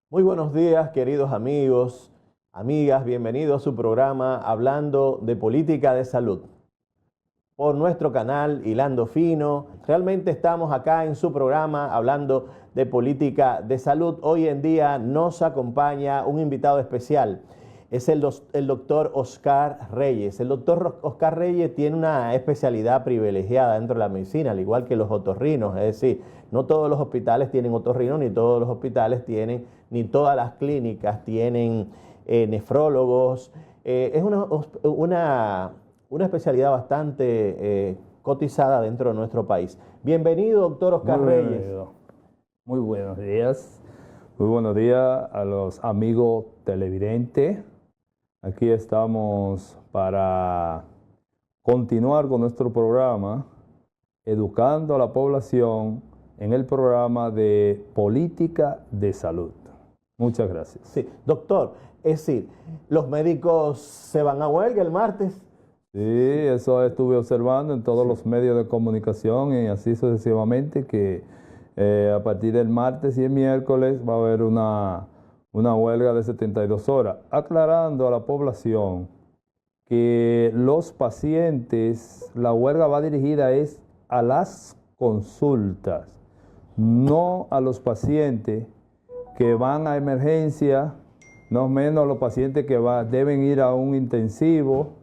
Muy buenos días, queridos amigos, amigas, bienvenidos a su programa Hablando de Política de Salud. Por nuestro canal Hilando Fino, realmente estamos acá en su programa hablando de política de salud. Hoy en día nos acompaña un invitado especial, es el doctor Oscar Reyes. El doctor Oscar Reyes tiene una especialidad privilegiada dentro de la medicina, al igual que los otorrinos, es decir, no todos los hospitales tienen otorrinos, ni todos los hospitales tienen, ni todas las clínicas tienen nefrólogos. Es una especialidad bastante cotizada dentro de nuestro país. Bienvenido, doctor Oscar Reyes. Muy buenos días. Muy buenos días a los amigos televidentes. Aquí estamos para continuar con nuestro programa, educando a la población en el programa de política de salud. Muchas gracias. Sí, doctor, es decir, ¿los médicos se van a huelga el martes? Sí, eso estuve observando en todos los medios de comunicación y así sucesivamente, que a partir del martes y el miércoles va a haber una huelga de 72 horas, aclarando a la población que los pacientes, la huelga va dirigida es a las consultas, no a los pacientes que van a emergencia, no menos los pacientes que deben ir a un intensivo.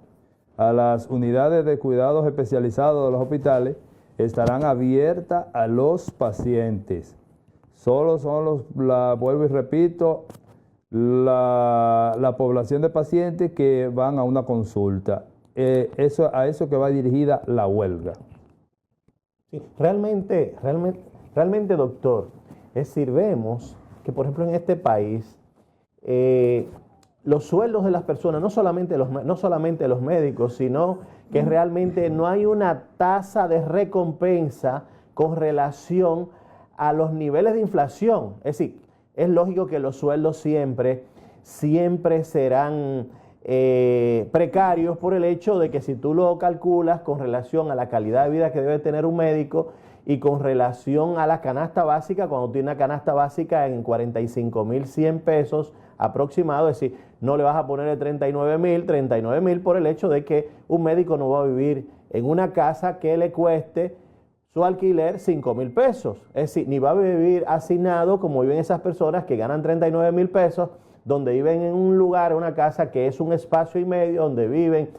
A las unidades de cuidados especializados de los hospitales estarán abiertas a los pacientes. Solo son vuelvo y repito, la población de pacientes que van a una consulta. A eso que va dirigida la huelga. Sí, realmente, doctor, es decir, vemos que, por ejemplo, en este país, los sueldos de las personas, no solamente los médicos, sino que realmente no hay una tasa de recompensa con relación a los niveles de inflación. Es decir, es lógico que los sueldos siempre serán precarios por el hecho de que si tú lo calculas con relación a la calidad de vida que debe tener un médico y con relación a la canasta básica, cuando tiene una canasta básica en 45.100 pesos aproximado, es decir, no le vas a poner el 39.000 por el hecho de que un médico no va a vivir en una casa que le cueste su alquiler 5.000 pesos. Es decir, ni va a vivir asignado como viven esas personas que ganan 39.000 pesos, donde viven en un lugar, una casa que es un espacio y medio, donde viven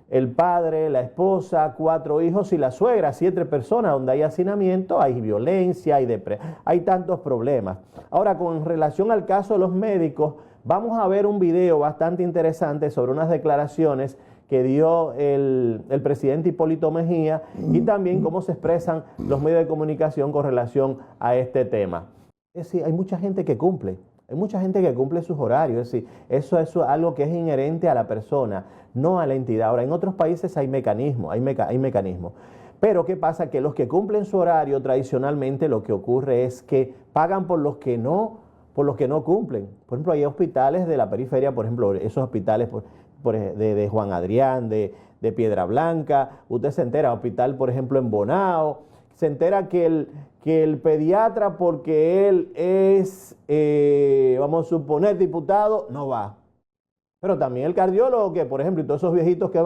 el padre, la esposa, 4 hijos y la suegra, 7 personas, donde hay hacinamiento, hay violencia, hay tantos problemas. Ahora, con relación al caso de los médicos, vamos a ver un video bastante interesante sobre unas declaraciones que dio el presidente Hipólito Mejía y también cómo se expresan los medios de comunicación con relación a este tema. Es decir, hay mucha gente que cumple. Hay mucha gente que cumple sus horarios, es decir, eso es algo que es inherente a la persona, no a la entidad. Ahora, en otros países hay mecanismos. Pero ¿qué pasa? Que los que cumplen su horario tradicionalmente lo que ocurre es que pagan por los que no cumplen. Por ejemplo, hay hospitales de la periferia, por ejemplo, esos hospitales de Juan Adrián, de Piedra Blanca, usted se entera, hospital, por ejemplo, en Bonao, se entera que el pediatra, porque él es, vamos a suponer, diputado, no va. Pero también el cardiólogo, que por ejemplo, y todos esos viejitos que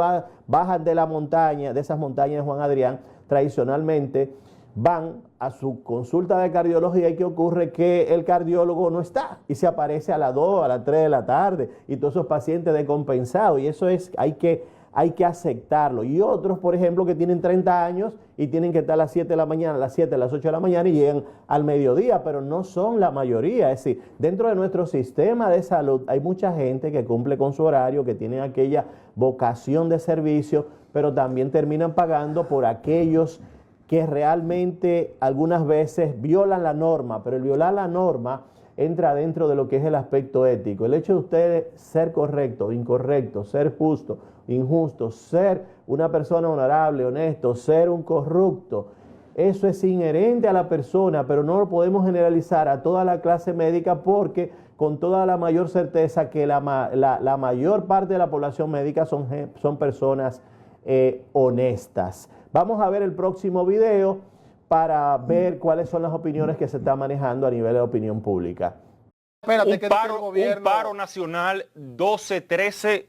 bajan de la montaña, de esas montañas de Juan Adrián, tradicionalmente van a su consulta de cardiología y que ocurre que el cardiólogo no está y se aparece a las 2, a las 3 de la tarde y todos esos pacientes descompensados, y eso hay que aceptarlo. Y otros, por ejemplo, que tienen 30 años y tienen que estar a las 7 de la mañana, a las 7, a las 8 de la mañana y llegan al mediodía, pero no son la mayoría. Es decir, dentro de nuestro sistema de salud hay mucha gente que cumple con su horario, que tienen aquella vocación de servicio, pero también terminan pagando por aquellos que realmente algunas veces violan la norma, pero el violar la norma entra dentro de lo que es el aspecto ético. El hecho de usted ser correcto, incorrecto, ser justo, injusto, ser una persona honorable, honesto, ser un corrupto, eso es inherente a la persona, pero no lo podemos generalizar a toda la clase médica, porque con toda la mayor certeza que la mayor parte de la población médica son personas honestas. Vamos a ver el próximo video para ver cuáles son las opiniones que se están manejando a nivel de opinión pública. Espérate, un que paro, el gobierno... un paro nacional 12, 13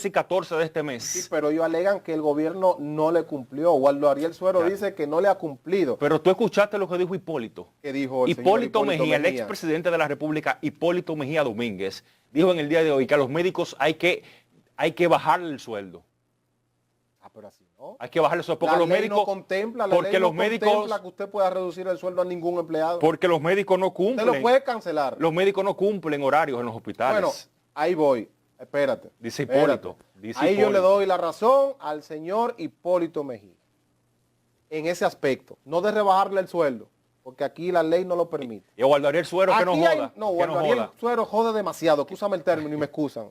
y 14 de este mes. Sí, pero ellos alegan que el gobierno no le cumplió. Waldo Ariel Suero dice que no le ha cumplido. Pero tú escuchaste lo que dijo Hipólito. ¿Qué dijo el señor Hipólito Mejía, el expresidente de la República, Hipólito Mejía Domínguez, dijo en el día de hoy que a los médicos hay que bajarle el sueldo. Ah, pero así no. Hay que bajarle el sueldo porque La los ley médicos no contempla, la porque ley los no médicos contempla que usted pueda reducir el sueldo a ningún empleado. porque los médicos no cumplen. Usted lo puede cancelar. Los médicos no cumplen horarios en los hospitales. Bueno, ahí voy. Espérate. Dice Hipólito. Ahí yo le doy la razón al señor Hipólito Mejía. En ese aspecto. No de rebajarle el sueldo. Porque aquí la ley no lo permite. Y a Waldo Ariel Suero que no joda. No, que Waldo Ariel Suero jode demasiado. Excúsame el término y me excusan.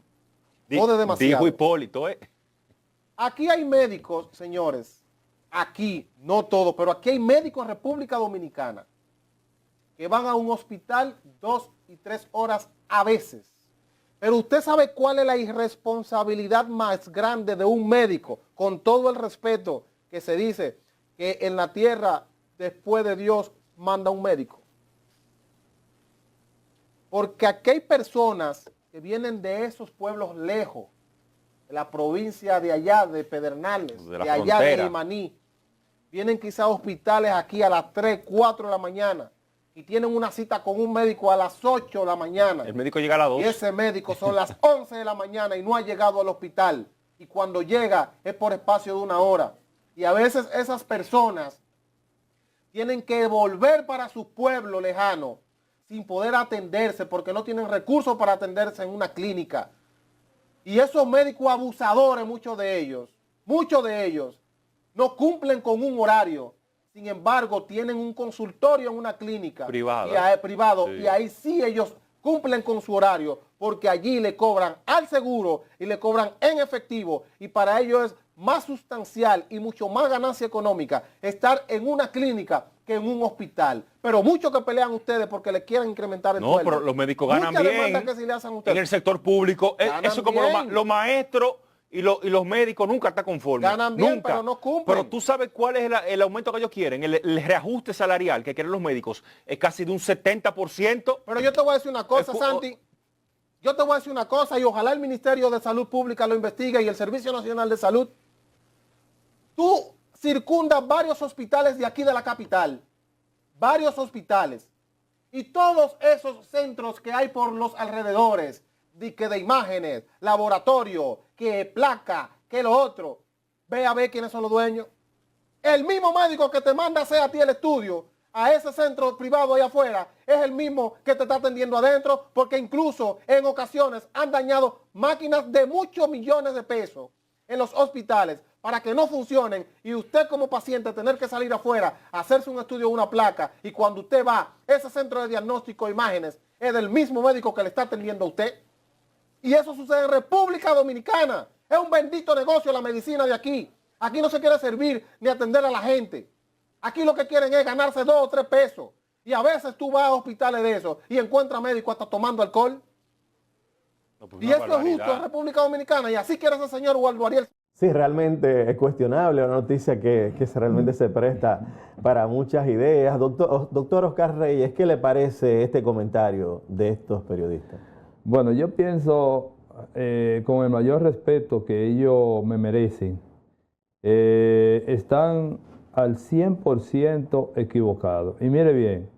Jode demasiado. Dijo Hipólito, Aquí hay médicos, señores. Aquí, no todos, pero aquí hay médicos en República Dominicana que van a un hospital 2 y 3 horas a veces. Pero usted sabe cuál es la irresponsabilidad más grande de un médico, con todo el respeto que se dice que en la tierra, después de Dios, manda un médico. Porque aquí hay personas que vienen de esos pueblos lejos, de la provincia de allá, de Pedernales, de allá de Imaní. Vienen quizás a hospitales aquí a las 3, 4 de la mañana y tienen una cita con un médico a las 8 de la mañana. El médico llega a las 2. Y ese médico son las 11 de la mañana y no ha llegado al hospital. Y cuando llega es por espacio de 1 hora. Y a veces esas personas tienen que volver para su pueblo lejano sin poder atenderse porque no tienen recursos para atenderse en una clínica. Y esos médicos abusadores, muchos de ellos, no cumplen con un horario. Sin embargo, tienen un consultorio en una clínica privado sí. Y ahí sí ellos cumplen con su horario porque allí le cobran al seguro y le cobran en efectivo. Y para ellos es más sustancial y mucho más ganancia económica estar en una clínica que en un hospital. Pero muchos que pelean ustedes porque le quieren incrementar el sueldo. No, pero los médicos ganan bien que si le hacen a ustedes. en el sector público. Eso es como los maestros y los médicos nunca están conformes. Ganan bien, nunca. pero no cumplen. Pero tú sabes cuál es el aumento que ellos quieren. El reajuste salarial que quieren los médicos es casi de un 70%. Pero yo te voy a decir una cosa, Santi. Yo te voy a decir una cosa y ojalá el Ministerio de Salud Pública lo investigue y el Servicio Nacional de Salud. Tú circundas varios hospitales de aquí de la capital, varios hospitales, y todos esos centros que hay por los alrededores, de imágenes, laboratorio, que placa, que lo otro, ve a ver quiénes son los dueños. El mismo médico que te manda a hacer a ti el estudio, a ese centro privado allá afuera, es el mismo que te está atendiendo adentro, porque incluso en ocasiones han dañado máquinas de muchos millones de pesos en los hospitales para que no funcionen y usted como paciente tener que salir afuera a hacerse un estudio o una placa y cuando usted va, ese centro de diagnóstico de imágenes es del mismo médico que le está atendiendo a usted. Y eso sucede en República Dominicana. Es un bendito negocio la medicina de aquí. Aquí no se quiere servir ni atender a la gente. Aquí lo que quieren es ganarse 2 o 3 pesos. Y a veces tú vas a hospitales de esos y encuentras médicos hasta tomando alcohol. No, pues y esto es justo en República Dominicana. Y así quiere ese señor Waldo Ariel. Sí, realmente es cuestionable, una noticia que realmente se presta para muchas ideas. Doctor Oscar Reyes, ¿qué le parece este comentario de estos periodistas? Bueno, yo pienso, con el mayor respeto que ellos me merecen, están al 100% equivocados. Y mire bien,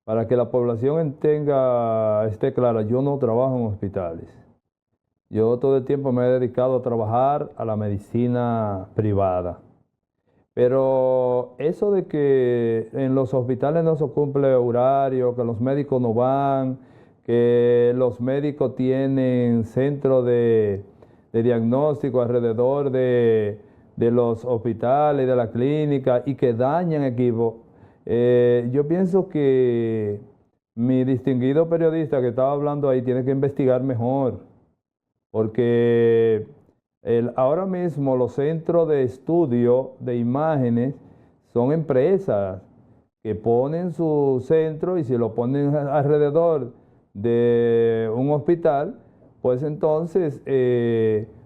para que la población esté clara, yo no trabajo en hospitales. Yo todo el tiempo me he dedicado a trabajar a la medicina privada. Pero eso de que en los hospitales no se cumple horario, que los médicos no van, que los médicos tienen centro de diagnóstico alrededor de los hospitales, de la clínica y que dañan equipos, yo pienso que mi distinguido periodista que estaba hablando ahí tiene que investigar mejor. Porque ahora mismo los centros de estudio de imágenes son empresas que ponen su centro y si lo ponen alrededor de un hospital, pues entonces,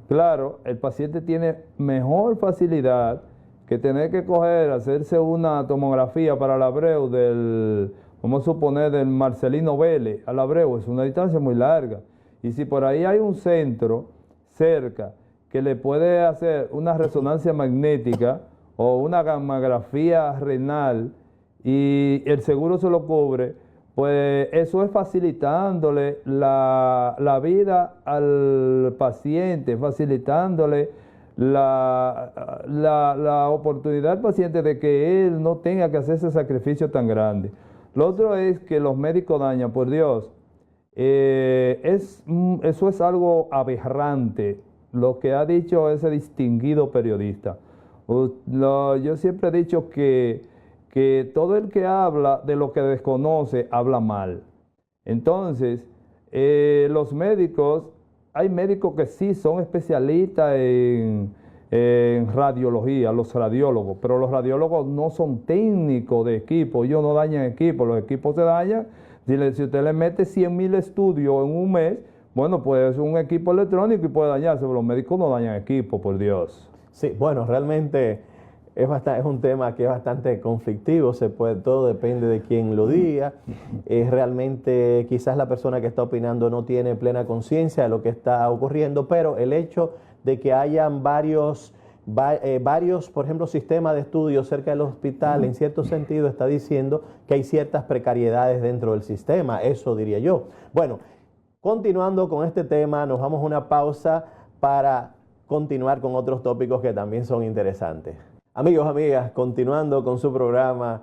claro, el paciente tiene mejor facilidad que tener que hacerse una tomografía para la Abreu del vamos a suponer del Marcelino Vélez al Abreu, es una distancia muy larga. Y si por ahí hay un centro cerca que le puede hacer una resonancia magnética o una gammagrafía renal y el seguro se lo cubre, pues eso es facilitándole la vida al paciente, facilitándole la oportunidad al paciente de que él no tenga que hacer ese sacrificio tan grande. Lo otro es que los médicos dañan, por Dios, eso es algo aberrante, lo que ha dicho ese distinguido periodista. Yo siempre he dicho que todo el que habla de lo que desconoce, habla mal. Entonces, los médicos, hay médicos que sí son especialistas en radiología, los radiólogos, pero los radiólogos no son técnicos de equipo, ellos no dañan equipo, los equipos se dañan. Si usted le mete 100.000 estudios en un mes, bueno, pues es un equipo electrónico y puede dañarse, pero los médicos no dañan equipo, por Dios. Sí, bueno, realmente es un tema que es bastante conflictivo, todo depende de quién lo diga. Realmente quizás la persona que está opinando no tiene plena conciencia de lo que está ocurriendo, pero el hecho de que hayan varios, por ejemplo, sistemas de estudio cerca del hospital, en cierto sentido está diciendo que hay ciertas precariedades dentro del sistema, eso diría yo. Bueno, continuando con este tema, nos vamos a una pausa para continuar con otros tópicos que también son interesantes. Amigos, amigas, continuando con su programa,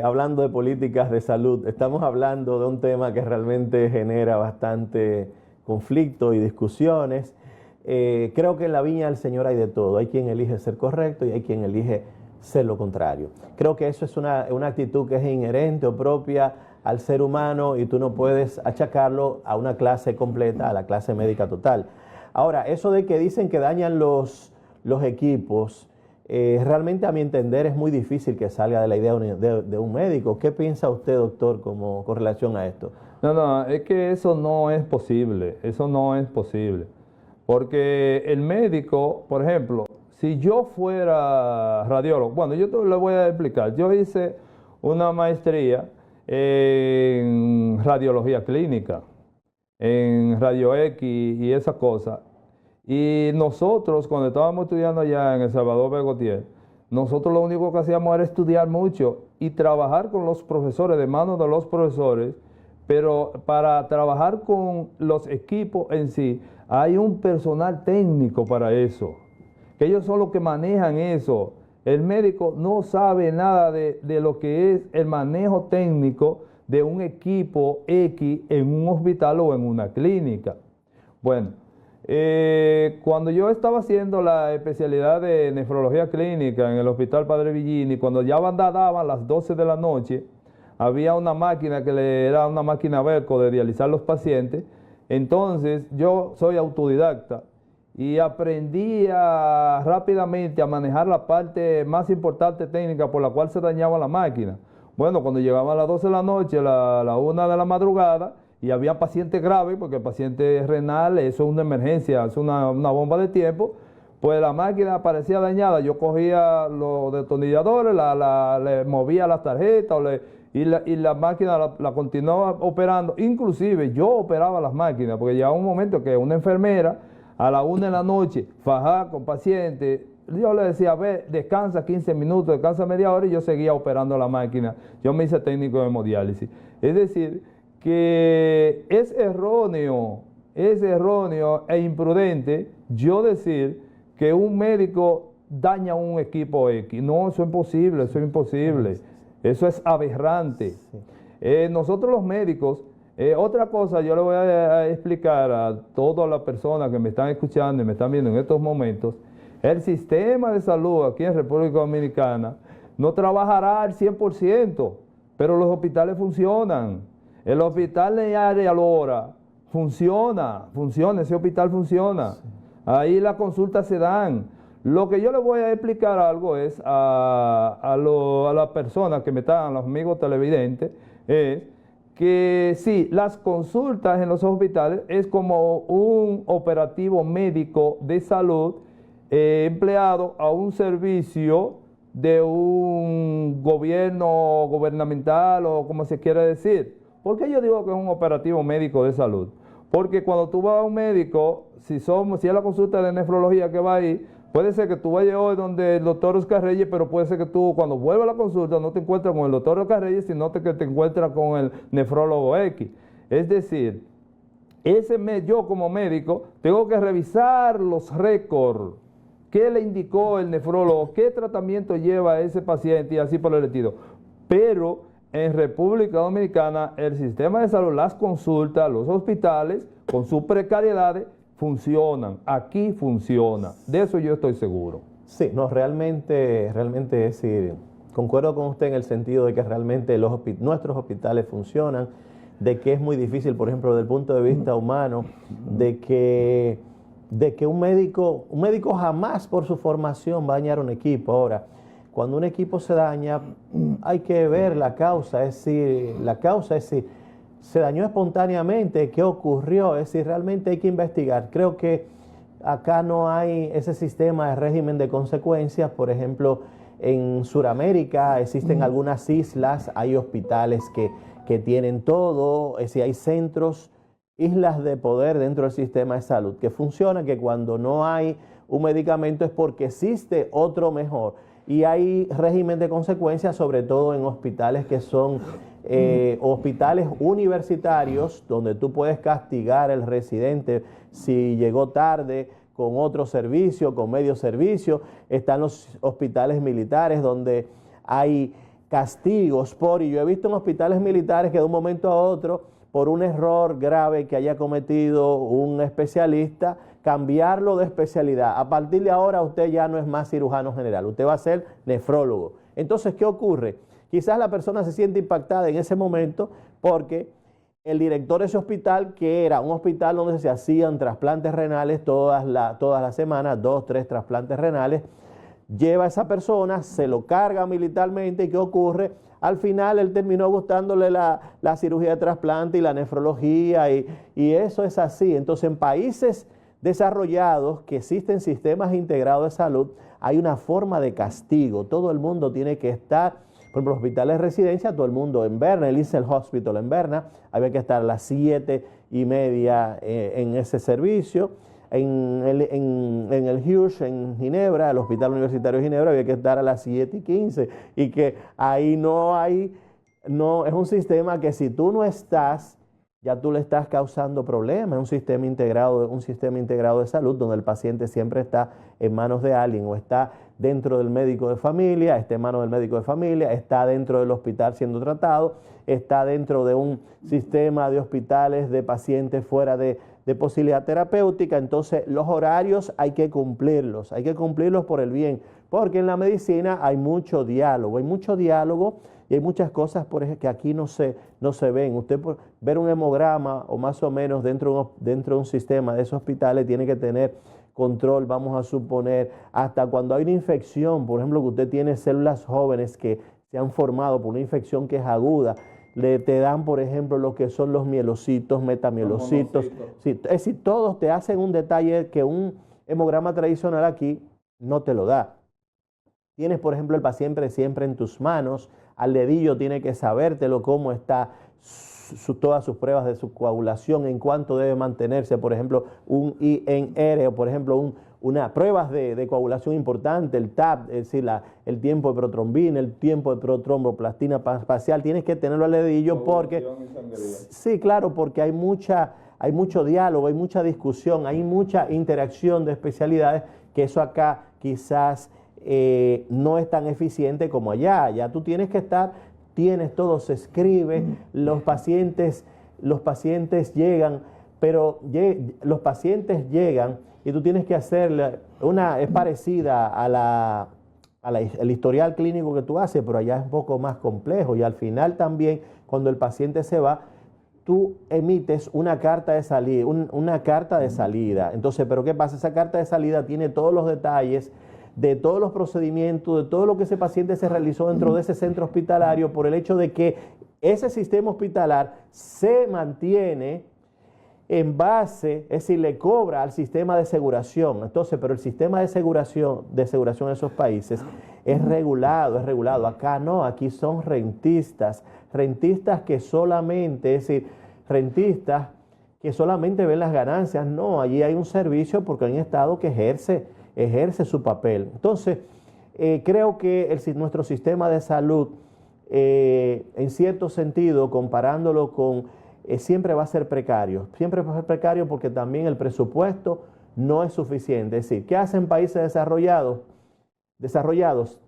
hablando de políticas de salud, estamos hablando de un tema que realmente genera bastante conflicto y discusiones. Creo que en la viña del Señor hay de todo. Hay quien elige ser correcto y hay quien elige ser lo contrario. Creo que eso es una actitud que es inherente o propia al ser humano y tú no puedes achacarlo a una clase completa, a la clase médica total. Ahora, eso de que dicen que dañan los equipos, realmente a mi entender es muy difícil que salga de la idea de un médico. ¿Qué piensa usted, doctor, con relación a esto? No, es que eso no es posible, eso no es posible. Porque el médico, por ejemplo, si yo fuera radiólogo, bueno, yo le voy a explicar, yo hice una maestría en radiología clínica, en radio X y esas cosas. Y nosotros, cuando estábamos estudiando allá en El Salvador Begotier, nosotros lo único que hacíamos era estudiar mucho y trabajar con los profesores, de manos de los profesores, pero para trabajar con los equipos en sí, hay un personal técnico para eso, que ellos son los que manejan eso. El médico no sabe nada de lo que es el manejo técnico de un equipo X en un hospital o en una clínica. Bueno, cuando yo estaba haciendo la especialidad de nefrología clínica en el Hospital Padre Villini, cuando ya daban las 12 de la noche, había una máquina que era una máquina Berco de dializar los pacientes. Entonces yo soy autodidacta y aprendí rápidamente a manejar la parte más importante técnica por la cual se dañaba la máquina. Bueno, cuando llegaban a las 12 de la noche, la 1 de la madrugada, y había pacientes graves, porque el paciente renal, eso es una emergencia, es una bomba de tiempo, pues la máquina aparecía dañada. Yo cogía los destornilladores, le movía las tarjetas y la máquina la continuaba operando. Inclusive yo operaba las máquinas, porque llegaba un momento que una enfermera a la 1 de la noche fajaba con pacientes. Yo le decía, ve, descansa 15 minutos, descansa media hora, y yo seguía operando la máquina. Yo me hice técnico de hemodiálisis. Es decir, que es erróneo e imprudente yo decir que un médico daña un equipo X. No, eso es imposible, eso es imposible. Eso es aberrante. Nosotros los médicos, otra cosa yo le voy a explicar a todas las personas que me están escuchando y me están viendo en estos momentos. El sistema de salud aquí en República Dominicana no trabajará al 100%, pero los hospitales funcionan. El hospital de Aralora funciona, ese hospital funciona. Ahí las consultas se dan. Lo que yo les voy a explicar algo es a las personas que me están, a los amigos televidentes, es que sí, las consultas en los hospitales es como un operativo médico de salud empleado a un servicio de un gobierno gubernamental o como se quiere decir. ¿Por qué yo digo que es un operativo médico de salud? Porque cuando tú vas a un médico, si es la consulta de nefrología que va ahí, puede ser que tú vayas hoy donde el doctor Oscar Reyes, pero puede ser que tú cuando vuelvas a la consulta no te encuentres con el doctor Oscar Reyes, sino que te encuentras con el nefrólogo X. Es decir, yo como médico tengo que revisar los récords. ¿Qué le indicó el nefrólogo? ¿Qué tratamiento lleva a ese paciente? Y así por el estilo. Pero en República Dominicana el sistema de salud, las consultas, los hospitales, con sus precariedades, funcionan. Aquí funciona. De eso yo estoy seguro. Sí, no, realmente es decir, concuerdo con usted en el sentido de que realmente nuestros hospitales funcionan, de que es muy difícil, por ejemplo, desde el punto de vista humano, de que un médico jamás por su formación va a dañar un equipo. Ahora, cuando un equipo se daña, hay que ver la causa, es decir, se dañó espontáneamente, ¿qué ocurrió? Es decir, realmente hay que investigar. Creo que acá no hay ese sistema de régimen de consecuencias. Por ejemplo, en Sudamérica existen algunas islas, hay hospitales que tienen todo, es decir, hay centros, islas de poder dentro del sistema de salud, que funciona, que cuando no hay un medicamento es porque existe otro mejor. Y hay régimen de consecuencias, sobre todo en hospitales que son hospitales universitarios, donde tú puedes castigar al residente si llegó tarde con otro servicio, con medio servicio. Están los hospitales militares, donde hay castigos y yo he visto en hospitales militares que de un momento a otro, por un error grave que haya cometido un especialista, cambiarlo de especialidad. A partir de ahora usted ya no es más cirujano general, usted va a ser nefrólogo. Entonces, ¿qué ocurre? Quizás la persona se siente impactada en ese momento porque el director de ese hospital, que era un hospital donde se hacían trasplantes renales todas las semanas, 2, 3 trasplantes renales, lleva a esa persona, se lo carga militarmente y ¿qué ocurre? Al final él terminó gustándole la cirugía de trasplante y la nefrología y eso es así. Entonces en países desarrollados que existen sistemas integrados de salud, hay una forma de castigo. Todo el mundo tiene que estar, por ejemplo, los hospitales de residencia, todo el mundo en Berna, el Isle Hospital en Berna, había que estar a las 7:30 en ese servicio. En el Hughes, en Ginebra, el Hospital Universitario de Ginebra, había que estar a las 7:15 y que ahí es un sistema que si tú no estás, ya tú le estás causando problemas. Es un sistema integrado de salud donde el paciente siempre está en manos de alguien, o está dentro del médico de familia, está en manos del médico de familia, está dentro del hospital siendo tratado, está dentro de un sistema de hospitales de pacientes fuera de posibilidad terapéutica. Entonces los horarios hay que cumplirlos por el bien, porque en la medicina hay mucho diálogo y hay muchas cosas, por ejemplo, que aquí no se ven. Usted por ver un hemograma o más o menos dentro de un sistema de esos hospitales tiene que tener control, vamos a suponer, hasta cuando hay una infección, por ejemplo, que usted tiene células jóvenes que se han formado por una infección que es aguda, te dan, por ejemplo, lo que son los mielocitos, metamielocitos. Sí, es decir, todos te hacen un detalle que un hemograma tradicional aquí no te lo da. Tienes, por ejemplo, el paciente siempre en tus manos, al dedillo tiene que sabértelo cómo está todas sus pruebas de su coagulación, en cuánto debe mantenerse, por ejemplo, un INR, o por ejemplo, una pruebas de coagulación importante, el TAP, es decir, el tiempo de protrombina, el tiempo de protromboplastina parcial, tienes que tenerlo al dedillo porque, sí, claro, porque hay mucho diálogo, hay mucha discusión, hay mucha interacción de especialidades, que eso acá quizás no es tan eficiente como allá. Allá tú tienes que estar, todo se escribe, los pacientes llegan, pero los pacientes llegan y tú tienes que hacerle es parecida al historial clínico que tú haces, pero allá es un poco más complejo, y al final también cuando el paciente se va, tú emites una carta de salida, Entonces, ¿pero qué pasa? Esa carta de salida tiene todos los detalles de todos los procedimientos, de todo lo que ese paciente se realizó dentro de ese centro hospitalario, por el hecho de que ese sistema hospitalar se mantiene en base, es decir, le cobra al sistema de aseguración. Entonces, pero el sistema de aseguración en esos países es regulado. Acá no, aquí son rentistas que solamente, es decir, rentistas que solamente ven las ganancias. No, allí hay un servicio porque hay un Estado que ejerce su papel. Entonces, creo que nuestro sistema de salud, en cierto sentido, comparándolo con siempre va a ser precario. Siempre va a ser precario porque también el presupuesto no es suficiente. Es decir, ¿qué hacen países desarrollados?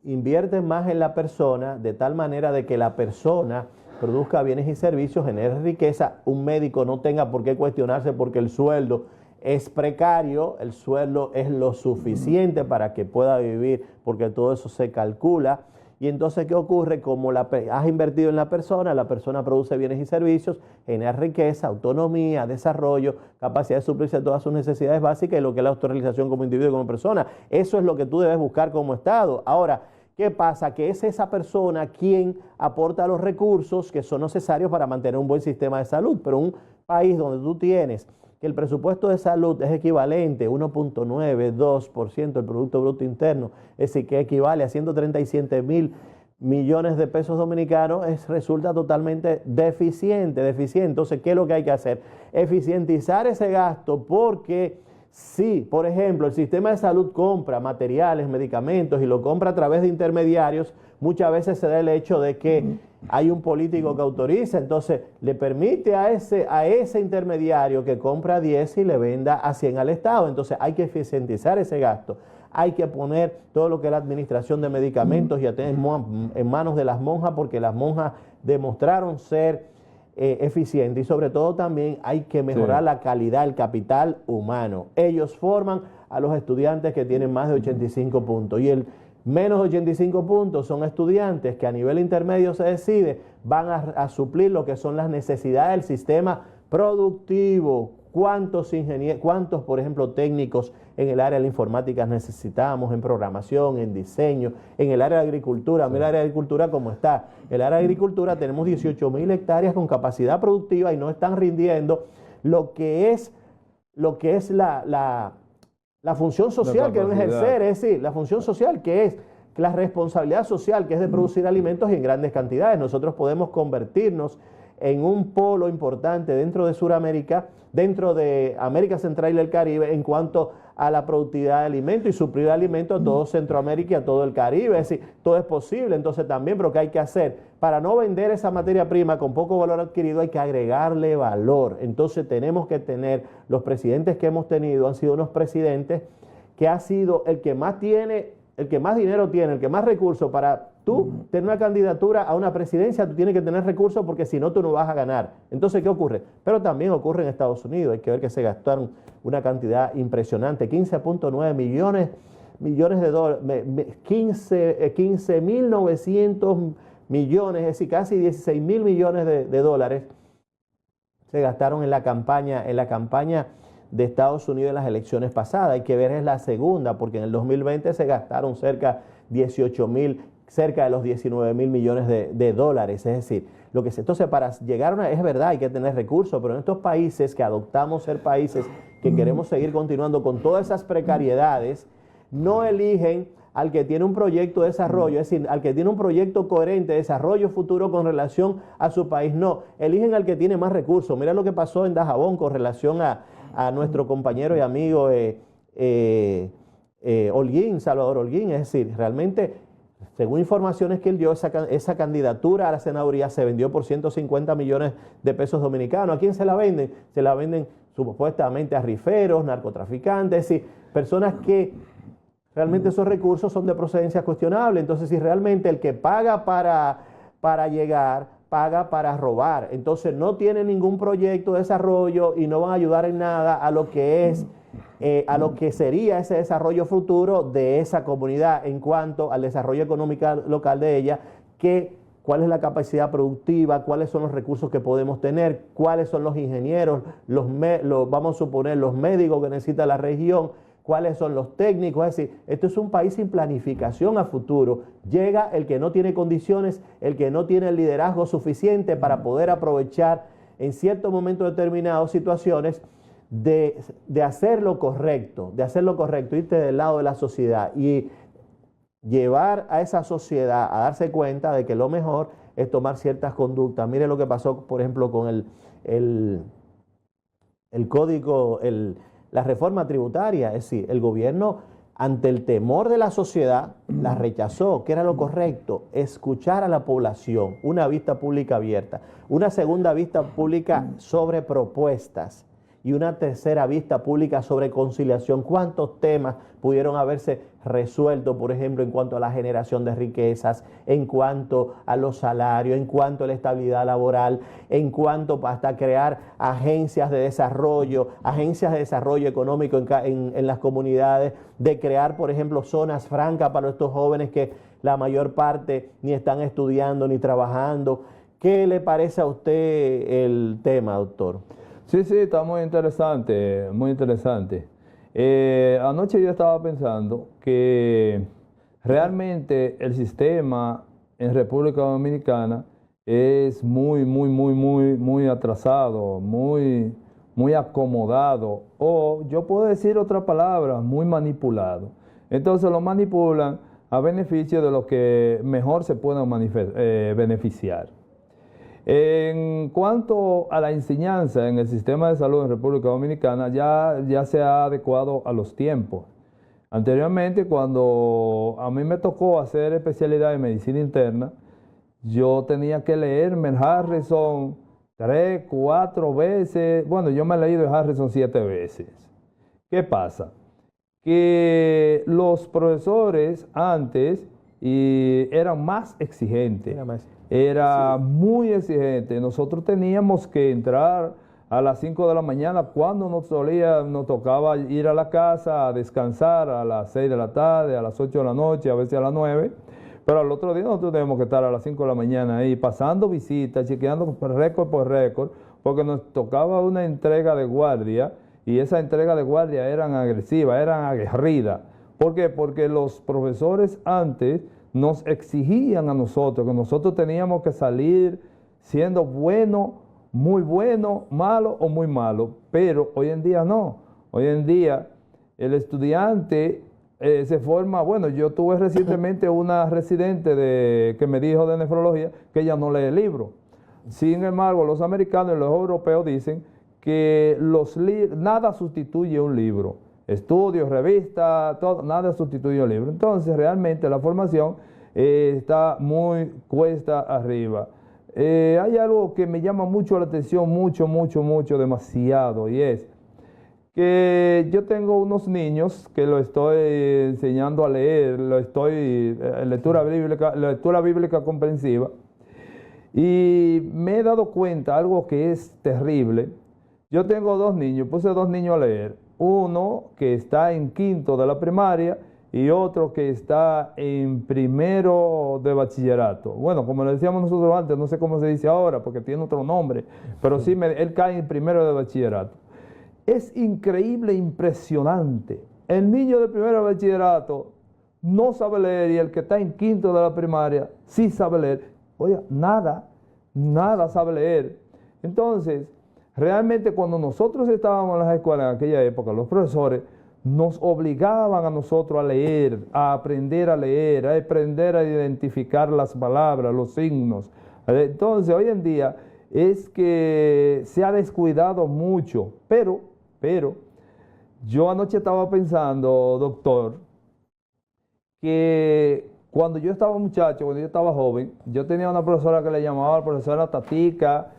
Invierten más en la persona de tal manera de que la persona produzca bienes y servicios, genere riqueza. Un médico no tenga por qué cuestionarse porque el sueldo es precario, el sueldo es lo suficiente para que pueda vivir porque todo eso se calcula. Y entonces, ¿qué ocurre? Como has invertido en la persona produce bienes y servicios, genera riqueza, autonomía, desarrollo, capacidad de suplirse todas sus necesidades básicas y lo que es la autorrealización como individuo y como persona. Eso es lo que tú debes buscar como Estado. Ahora, ¿qué pasa? Que es esa persona quien aporta los recursos que son necesarios para mantener un buen sistema de salud. Pero un país donde tú tienes que el presupuesto de salud es equivalente 1.92% del Producto Bruto Interno, es decir, que equivale a 137.000 millones de pesos dominicanos, resulta totalmente deficiente. Entonces, ¿qué es lo que hay que hacer? Eficientizar ese gasto, porque si, por ejemplo, el sistema de salud compra materiales, medicamentos y lo compra a través de intermediarios, muchas veces se da el hecho de que hay un político que autoriza, entonces le permite a ese intermediario que compra 10 y le venda a 100 al Estado. Entonces hay que eficientizar ese gasto. Hay que poner todo lo que es la administración de medicamentos y en manos de las monjas, porque las monjas demostraron ser eficientes, y sobre todo también hay que mejorar la calidad, el capital humano. Ellos forman a los estudiantes que tienen más de 85 puntos y el menos de 85 puntos son estudiantes que a nivel intermedio se decide van a suplir lo que son las necesidades del sistema productivo. ¿Cuántos ingenieros, cuántos, por ejemplo, técnicos en el área de la informática necesitamos, en programación, en diseño, en el área de agricultura? Mira el área de agricultura cómo está. En el área de agricultura tenemos 18.000 hectáreas con capacidad productiva y no están rindiendo lo que es la función social que deben ejercer, es decir, la función social que es la responsabilidad social, que es de producir alimentos y en grandes cantidades. Nosotros podemos convertirnos en un polo importante dentro de Sudamérica, dentro de América Central y el Caribe, en cuanto a la productividad de alimentos y suplir alimentos a todo Centroamérica y a todo el Caribe. Es decir, todo es posible. Entonces también, pero ¿qué hay que hacer? Para no vender esa materia prima con poco valor adquirido, hay que agregarle valor. Entonces tenemos que tener, los presidentes que hemos tenido han sido unos presidentes que ha sido el que más tiene, el que más dinero tiene, el que más recursos. Para tú tener una candidatura a una presidencia, tú tienes que tener recursos porque si no, tú no vas a ganar. Entonces, ¿qué ocurre? Pero también ocurre en Estados Unidos. Hay que ver que se gastaron una cantidad impresionante, 15.9 millones de dólares, 15.900 millones, es decir, casi 16.000 millones de dólares se gastaron en la campaña de Estados Unidos en las elecciones pasadas. Hay que ver, es la segunda, porque en el 2020 se gastaron cerca de los 19.000 millones de dólares. Es decir, entonces para llegar es verdad, hay que tener recursos, pero en estos países que adoptamos ser países que queremos seguir continuando con todas esas precariedades, no eligen al que tiene un proyecto de desarrollo, es decir, al que tiene un proyecto coherente de desarrollo futuro con relación a su país, no, eligen al que tiene más recursos. Mira lo que pasó en Dajabón con relación a nuestro compañero y amigo Holguín, Salvador Holguín. Es decir, realmente, según informaciones que él dio, esa candidatura a la senaduría se vendió por 150 millones de pesos dominicanos. ¿A quién se la venden? Se la venden supuestamente a riferos, narcotraficantes, es decir, personas que realmente esos recursos son de procedencia cuestionable. Entonces, si realmente el que paga para llegar, paga para robar, entonces no tiene ningún proyecto de desarrollo y no van a ayudar en nada a lo que es, a lo que sería ese desarrollo futuro de esa comunidad en cuanto al desarrollo económico local de ella, cuál es la capacidad productiva, cuáles son los recursos que podemos tener, cuáles son los ingenieros, vamos a suponer los médicos que necesita la región, cuáles son los técnicos. Es decir, esto es un país sin planificación a futuro. Llega el que no tiene condiciones, el que no tiene el liderazgo suficiente para poder aprovechar en cierto momento determinados situaciones de hacer lo correcto, irte del lado de la sociedad y llevar a esa sociedad a darse cuenta de que lo mejor es tomar ciertas conductas. Mire lo que pasó, por ejemplo, con el código, la reforma tributaria. Es decir, el gobierno, ante el temor de la sociedad, la rechazó, que era lo correcto, escuchar a la población, una vista pública abierta, una segunda vista pública sobre propuestas y una tercera vista pública sobre conciliación. ¿Cuántos temas pudieron haberse resuelto, por ejemplo, en cuanto a la generación de riquezas, en cuanto a los salarios, en cuanto a la estabilidad laboral, en cuanto hasta crear agencias de desarrollo económico en las comunidades, de crear, por ejemplo, zonas francas para estos jóvenes que la mayor parte ni están estudiando ni trabajando? ¿Qué le parece a usted el tema, doctor? Sí, está muy interesante, muy interesante. Anoche yo estaba pensando que realmente el sistema en República Dominicana es muy atrasado, muy acomodado, o yo puedo decir otra palabra, muy manipulado. Entonces lo manipulan a beneficio de los que mejor se puedan beneficiar. En cuanto a la enseñanza en el sistema de salud en República Dominicana, ya se ha adecuado a los tiempos. Anteriormente, cuando a mí me tocó hacer especialidad en medicina interna, yo tenía que leerme el Harrison 3, 4 veces. Bueno, yo me he leído el Harrison 7 veces. ¿Qué pasa? Que los profesores antes eran más exigentes. Era muy exigente. Nosotros teníamos que entrar a las 5 de la mañana cuando nos tocaba ir a la casa a descansar a las 6 de la tarde, a las 8 de la noche, a veces a las 9. Pero al otro día nosotros teníamos que estar a las 5 de la mañana ahí pasando visitas, chequeando récord por récord, porque nos tocaba una entrega de guardia y esa entrega de guardia eran agresivas, eran aguerridas. ¿Por qué? Porque los profesores antes nos exigían a nosotros que nosotros teníamos que salir siendo bueno, muy bueno, malo o muy malo, pero hoy en día no. Hoy en día el estudiante se forma. Bueno, yo tuve recientemente una residente que me dijo de nefrología que ella no lee libros. Sin embargo, los americanos y los europeos dicen que nada sustituye un libro. Estudios, revistas, todo, nada sustituye un libro. Entonces, realmente la formación está muy cuesta arriba. Hay algo que me llama mucho la atención, mucho, demasiado, y es que yo tengo unos niños que lo estoy enseñando a leer, lectura bíblica comprensiva, y me he dado cuenta algo que es terrible. Yo tengo 2 niños, puse 2 niños a leer, uno que está en 5º de la primaria y otro que está en 1º de bachillerato. Bueno, como le decíamos nosotros antes, no sé cómo se dice ahora porque tiene otro nombre, pero sí, él cae en 1º de bachillerato. Es increíble, impresionante. El niño de 1º de bachillerato no sabe leer y el que está en 5º de la primaria sí sabe leer. Oye, nada sabe leer. Entonces, realmente cuando nosotros estábamos en las escuelas en aquella época, los profesores nos obligaban a nosotros a leer, a aprender a leer, a aprender a identificar las palabras, los signos. Entonces, hoy en día es que se ha descuidado mucho, pero yo anoche estaba pensando, doctor, que cuando yo estaba muchacho, cuando yo estaba joven, yo tenía una profesora que le llamaba la profesora Tatica.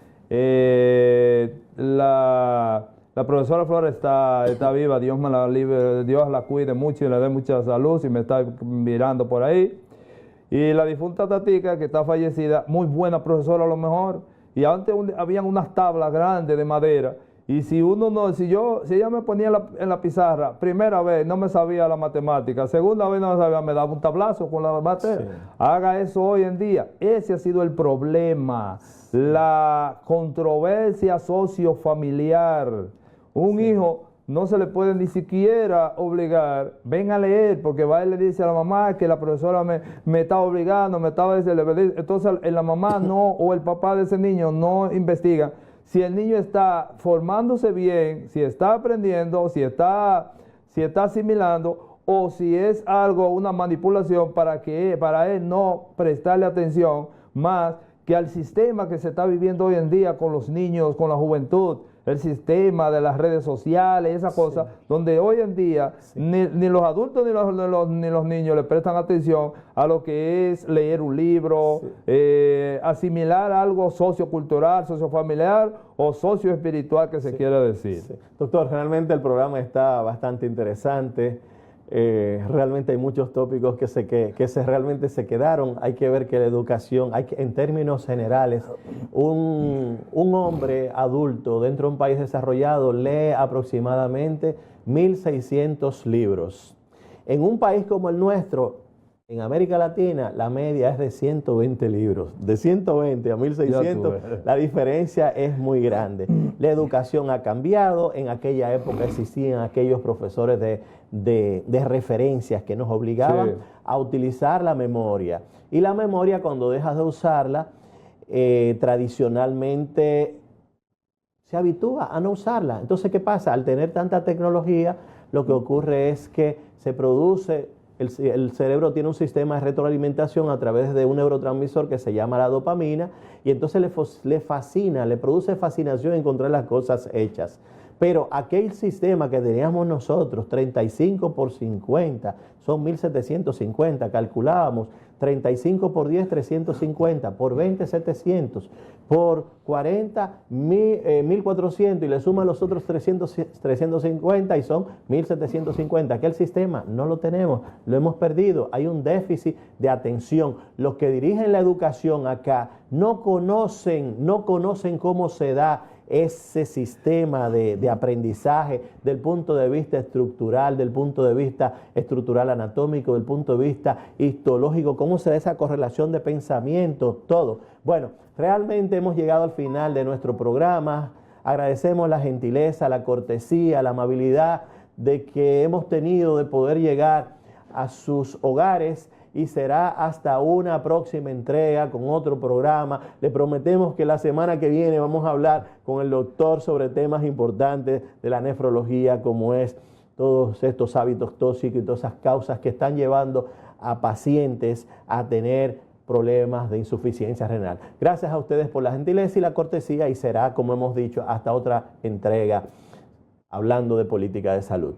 La profesora Flores está viva, Dios me la libre, Dios la cuide mucho y le dé mucha salud, si me está mirando por ahí. Y la difunta Tatica, que está fallecida, muy buena profesora a lo mejor. Y antes habían unas tablas grandes de madera. Y si ella me ponía en la pizarra, primera vez no me sabía la matemática, segunda vez no me sabía, me daba un tablazo con la materia. Sí. Haga eso hoy en día. Ese ha sido el problema, la controversia sociofamiliar. Un hijo no se le puede ni siquiera obligar, ven a leer, porque va y le dice a la mamá que la profesora me está obligando, me estaba diciendo. Entonces la mamá no, o el papá de ese niño no investiga si el niño está formándose bien, si está aprendiendo, si está asimilando, o si es algo, una manipulación para él no prestarle atención más que al sistema que se está viviendo hoy en día con los niños, con la juventud, el sistema de las redes sociales, esas cosas, donde hoy en día ni los adultos ni los niños le prestan atención a lo que es leer un libro, asimilar algo sociocultural, sociofamiliar o socioespiritual que se quiera decir. Sí. Doctor, realmente el programa está bastante interesante. Realmente hay muchos tópicos que realmente se quedaron. Hay que ver que la educación, en términos generales, un hombre adulto dentro de un país desarrollado lee aproximadamente 1.600 libros. En un país como el nuestro, en América Latina, la media es de 120 libros. De 120 a 1.600, la diferencia es muy grande. La educación ha cambiado. En aquella época existían aquellos profesores de referencias que nos obligaban a utilizar la memoria. Y la memoria, cuando dejas de usarla, tradicionalmente se habitúa a no usarla. Entonces, ¿qué pasa? Al tener tanta tecnología, lo que ocurre es que se produce... El cerebro tiene un sistema de retroalimentación a través de un neurotransmisor que se llama la dopamina, y entonces le fascina, le produce fascinación encontrar las cosas hechas. Pero aquel sistema que teníamos nosotros, 35 por 50, son 1.750, calculábamos, 35 por 10, 350, por 20, 700, por 40, 1.400, y le suman los otros 350 y son 1.750. Aquel sistema no lo tenemos, lo hemos perdido. Hay un déficit de atención. Los que dirigen la educación acá no conocen cómo se da ese sistema de aprendizaje del punto de vista estructural, del punto de vista estructural anatómico, del punto de vista histológico, cómo se da esa correlación de pensamiento, todo. Bueno, realmente hemos llegado al final de nuestro programa. Agradecemos la gentileza, la cortesía, la amabilidad de que hemos tenido de poder llegar a sus hogares, y será hasta una próxima entrega con otro programa. Le prometemos que la semana que viene vamos a hablar con el doctor sobre temas importantes de la nefrología, como es todos estos hábitos tóxicos y todas esas causas que están llevando a pacientes a tener problemas de insuficiencia renal. Gracias a ustedes por la gentileza y la cortesía, y será, como hemos dicho, hasta otra entrega hablando de política de salud.